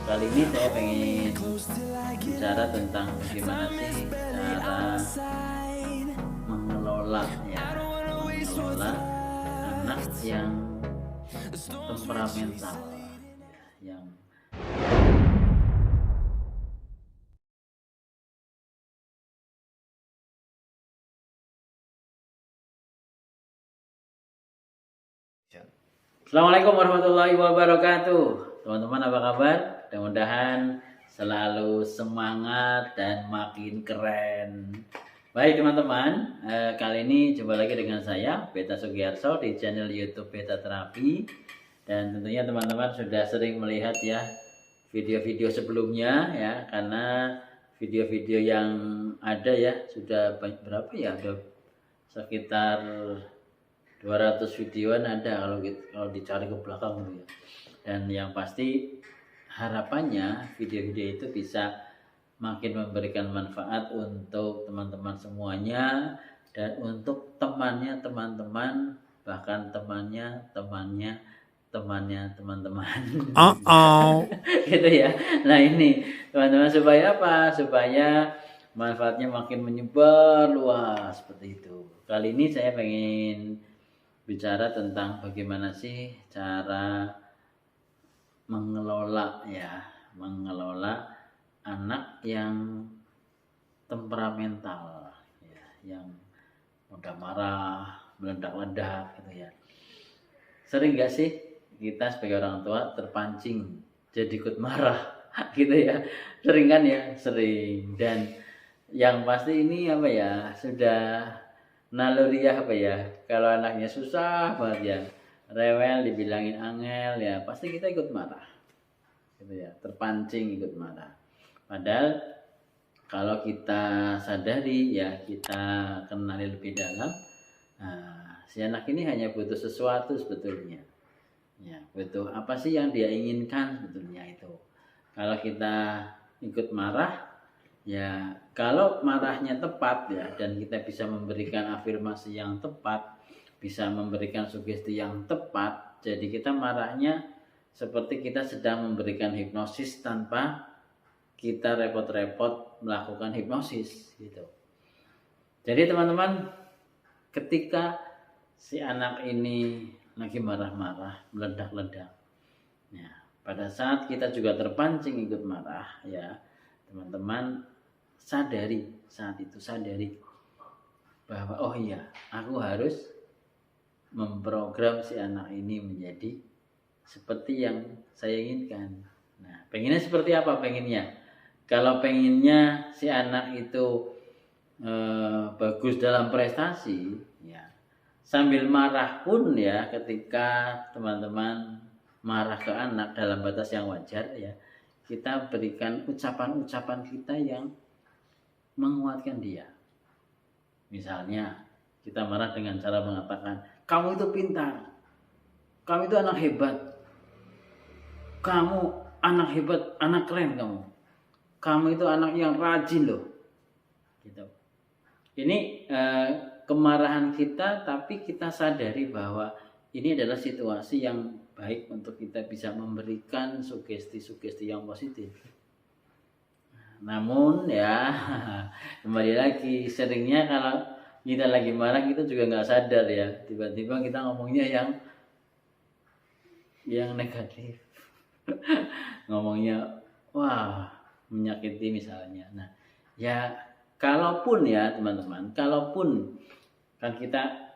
Kali ini saya pengen bicara tentang bagaimana sih cara mengelola mengelola anak yang temperamental, yang Assalamualaikum warahmatullahi wabarakatuh. Teman-teman apa kabar? Mudah-mudahan selalu semangat dan makin keren. Baik teman-teman, kali ini jumpa lagi dengan saya Beta Sugiarso di channel YouTube Beta Terapi. Dan tentunya teman-teman sudah sering melihat ya video-video sebelumnya ya, karena video-video yang ada ya sudah berapa ya, ada sekitar 200 videoan ada kalau dicari ke belakang gitu ya. Dan yang pasti harapannya video-video itu bisa makin memberikan manfaat untuk teman-teman semuanya dan untuk temannya teman-teman, bahkan temannya teman-teman. Gitu ya. Nah ini teman-teman, supaya apa? Supaya manfaatnya makin menyebar luas seperti itu. Kali ini saya pengen bicara tentang bagaimana sih cara mengelola anak yang temperamental ya, yang mudah marah, meledak-ledak gitu ya. Sering gak sih kita sebagai orang tua terpancing jadi ikut marah gitu ya? Sering kan ya? Sering. Dan yang pasti ini apa ya, sudah naluriah apa ya, kalau anaknya susah banget ya, rewel, dibilangin angel ya, pasti kita ikut marah gitu ya, terpancing ikut marah. Padahal kalau kita sadari ya, kita kenali lebih dalam, nah, si anak ini hanya butuh sesuatu sebetulnya ya, butuh apa sih yang dia inginkan sebetulnya itu. Kalau kita ikut marah ya, kalau marahnya tepat ya, dan kita bisa memberikan afirmasi yang tepat, bisa memberikan sugesti yang tepat, jadi kita marahnya seperti kita sedang memberikan hipnosis tanpa kita repot-repot melakukan hipnosis gitu. Jadi teman-teman, ketika si anak ini lagi marah-marah, meledak-ledak ya, pada saat kita juga terpancing ikut marah ya, teman-teman sadari, saat itu sadari bahwa oh iya, aku harus memprogram si anak ini menjadi seperti yang saya inginkan. Nah, pengennya seperti apa pengennya? Kalau pengennya si anak itu bagus dalam prestasi ya, sambil marah pun ya, ketika teman-teman marah ke anak dalam batas yang wajar ya, kita berikan ucapan-ucapan kita yang menguatkan dia. Misalnya kita marah dengan cara mengatakan, kamu itu pintar, kamu itu anak hebat, kamu anak hebat, anak keren, kamu itu anak yang rajin loh gitu. Ini kemarahan kita, tapi kita sadari bahwa ini adalah situasi yang baik untuk kita bisa memberikan sugesti-sugesti yang positif. Namun ya kembali lagi, seringnya kalau kita lagi marah kita juga nggak sadar ya, tiba-tiba kita ngomongnya yang negatif. Ngomongnya wah menyakiti misalnya. Nah ya, kalaupun ya teman-teman, kalaupun kan kita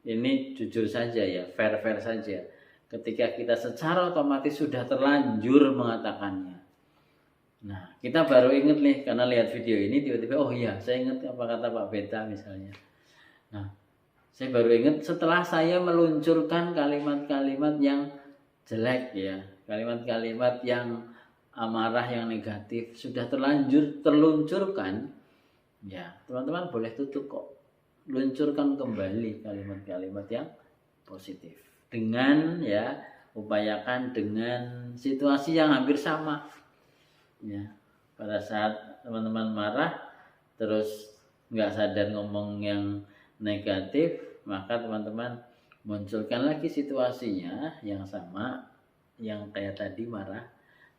ini jujur saja ya, fair saja, ketika kita secara otomatis sudah terlanjur mengatakannya. Nah, kita baru inget nih karena lihat video ini, tiba-tiba oh iya, saya inget apa kata Pak Beta misalnya. Nah, saya baru inget setelah saya meluncurkan kalimat-kalimat yang jelek ya, kalimat-kalimat yang amarah, yang negatif, sudah terlanjur terluncurkan ya, teman-teman boleh tutup kok. Luncurkan kembali kalimat-kalimat yang positif dengan ya, upayakan dengan situasi yang hampir sama ya. Pada saat teman-teman marah terus nggak sadar ngomong yang negatif, maka teman-teman munculkan lagi situasinya yang sama, yang kayak tadi marah,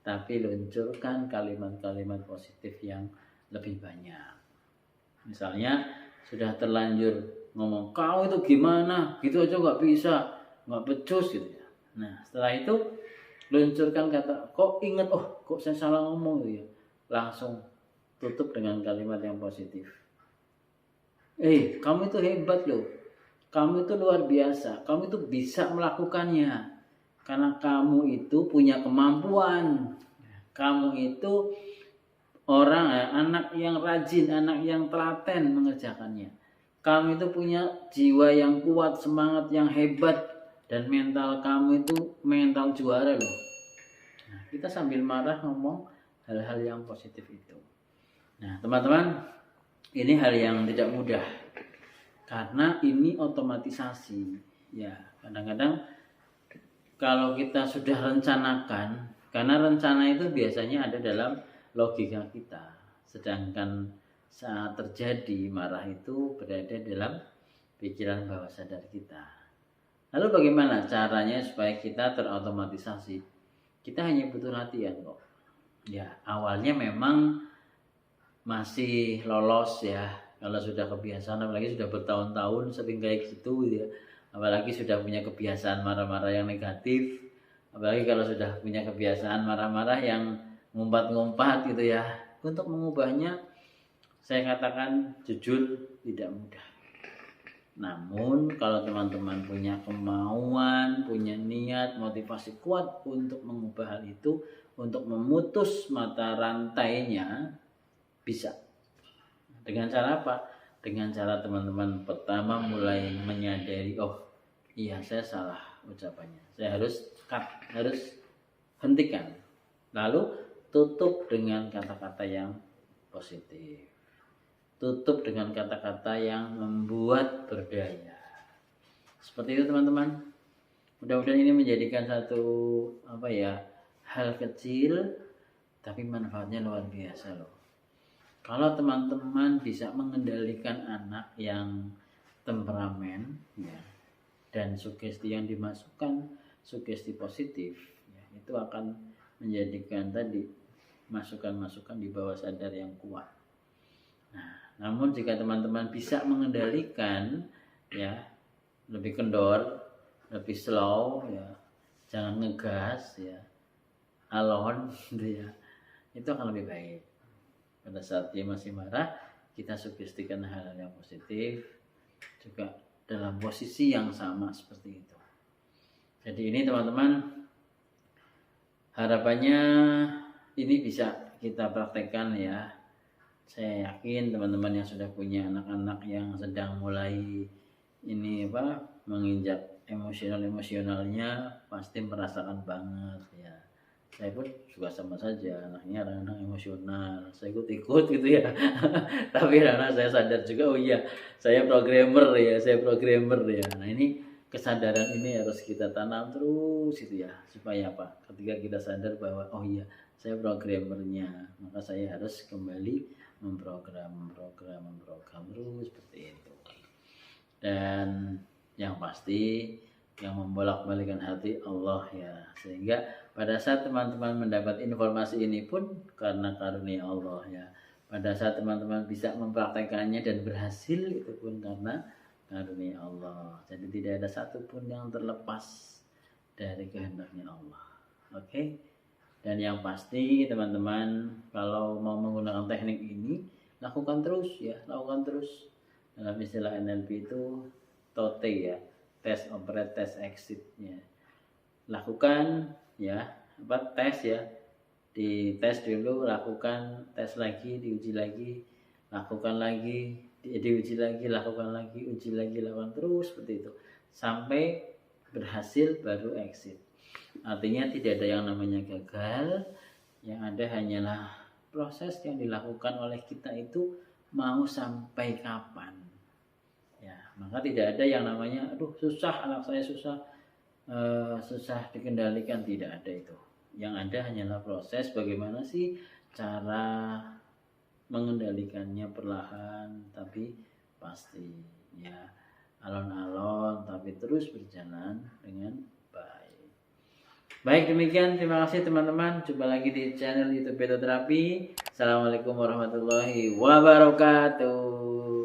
tapi luncurkan kalimat-kalimat positif yang lebih banyak. Misalnya sudah terlanjur ngomong, kau itu gimana, gitu aja nggak bisa, nggak becus gitu ya. Nah setelah itu luncurkan kata, kok inget, oh kok saya salah ngomong gitu ya. Langsung tutup dengan kalimat yang positif. Kamu itu hebat loh, kamu itu luar biasa, kamu itu bisa melakukannya. Karena kamu itu punya kemampuan, kamu itu anak yang rajin, anak yang telaten mengerjakannya. Kamu itu punya jiwa yang kuat, semangat yang hebat, dan mental kamu itu mental juara loh. Nah, kita sambil marah ngomong hal-hal yang positif itu. Nah, teman-teman, ini hal yang tidak mudah karena ini otomatisasi. Ya, kadang-kadang kalau kita sudah rencanakan, karena rencana itu biasanya ada dalam logika kita, sedangkan saat terjadi marah itu berada dalam pikiran bawah sadar kita. Lalu bagaimana caranya supaya kita terotomatisasi? Kita hanya butuh latihan kok. Ya, awalnya memang masih lolos ya. Kalau sudah kebiasaan, apalagi sudah bertahun-tahun sering kayak gitu ya. Apalagi sudah punya kebiasaan marah-marah yang negatif. Apalagi kalau sudah punya kebiasaan marah-marah yang ngumpat-ngumpat gitu ya. Untuk mengubahnya, saya katakan jujur tidak mudah. Namun kalau teman-teman punya kemauan, punya niat, motivasi kuat untuk mengubah hal itu, untuk memutus mata rantainya, bisa. Dengan cara apa? Dengan cara teman-teman pertama mulai menyadari, oh iya saya salah ucapannya, saya harus cut, harus hentikan. Lalu tutup dengan kata-kata yang positif, tutup dengan kata-kata yang membuat berdaya. Seperti itu teman-teman. Mudah-mudahan ini menjadikan satu hal kecil tapi manfaatnya luar biasa loh. Kalau teman-teman bisa mengendalikan anak yang temperamen ya, dan sugesti yang dimasukkan sugesti positif ya, itu akan menjadikan tadi masukan-masukan di bawah sadar yang kuat. Nah, namun jika teman-teman bisa mengendalikan ya, lebih kendor, lebih slow ya, jangan ngegas ya, alon gitu ya, itu akan lebih baik. Pada saat dia masih marah, kita sugestikan hal yang positif juga dalam posisi yang sama seperti itu. Jadi ini teman-teman, harapannya ini bisa kita praktekkan ya. Saya yakin teman-teman yang sudah punya anak-anak yang sedang mulai menginjak emosionalnya pasti merasakan banget ya. Saya pun juga sama saja, anaknya anak-anak emosional, saya ikut-ikut gitu ya. Tapi karena saya sadar juga, oh iya saya programmer ya. Nah ini kesadaran ini harus kita tanam terus gitu ya, supaya apa? Ketika kita sadar bahwa oh iya saya programmernya, maka saya harus kembali memprogram terus seperti itu. Dan yang pasti yang membolak-balikkan hati Allah ya, sehingga pada saat teman-teman mendapat informasi ini pun karena karunia Allah ya. Pada saat teman-teman bisa mempraktekannya dan berhasil, itu pun karena karunia Allah. Jadi tidak ada satupun yang terlepas dari kehendaknya Allah. Oke? Dan yang pasti teman-teman kalau mau menggunakan teknik ini, lakukan terus ya, lakukan terus. Dalam istilah NLP itu TOTE ya, test, operate, test, exit ya. Lakukan ya, tes ya, di tes dulu, lakukan, tes lagi, diuji lagi, lakukan lagi, diuji lagi, lakukan lagi, uji lagi, lakukan terus seperti itu sampai berhasil baru exit. Artinya tidak ada yang namanya gagal, yang ada hanyalah proses yang dilakukan oleh kita itu mau sampai kapan ya. Maka tidak ada yang namanya aduh susah, anak saya susah dikendalikan, tidak ada itu. Yang ada hanyalah proses bagaimana sih cara mengendalikannya perlahan tapi pasti ya, alon-alon tapi terus berjalan dengan baik. Baik, demikian, terima kasih teman-teman. Jumpa lagi di channel YouTube Beta Terapi. Assalamualaikum warahmatullahi wabarakatuh.